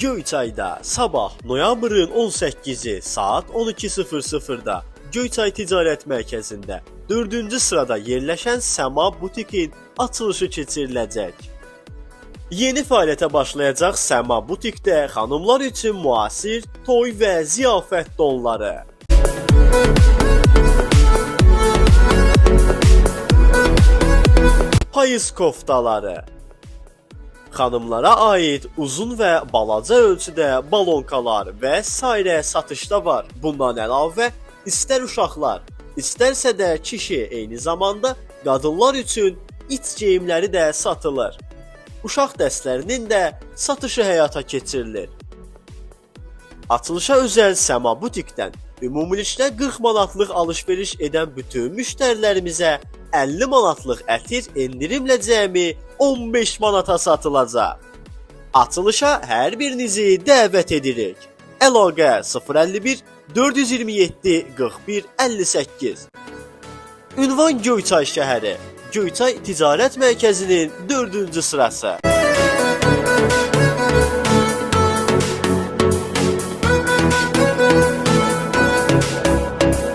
Göyçayda sabah noyabrın 18-i saat 12:00-da Göyçay Ticarət Mərkəzində 4-cü sırada yerləşən Səma Butikin açılışı keçiriləcək. Yeni fəaliyyətə başlayacaq Səma Butikdə xanımlar üçün müasir toy və ziyafət donları, payız koftaları, xanımlara aid uzun və balaca ölçüdə balonkalar və sairə satışda var. Bundan əlavə, istər uşaqlar, istərsə də kişi eyni zamanda qadınlar üçün iç geyimləri də satılır. Uşaq dəstlərinin də satışı həyata keçirilir. Açılışa özəl Səma Butikdən ümumilikdə 40 manatlıq alış-veriş edən bütün müştərilərimizə 50 manatlıq ətir endirimlə cəmi 15 manata satılacaq. Açılışa hər birinizi dəvət edirik. Əlaqə 051 427 41 58. Ünvan Göyçay şəhəri, Göyçay Ticarət Mərkəzinin 4-cü sırası.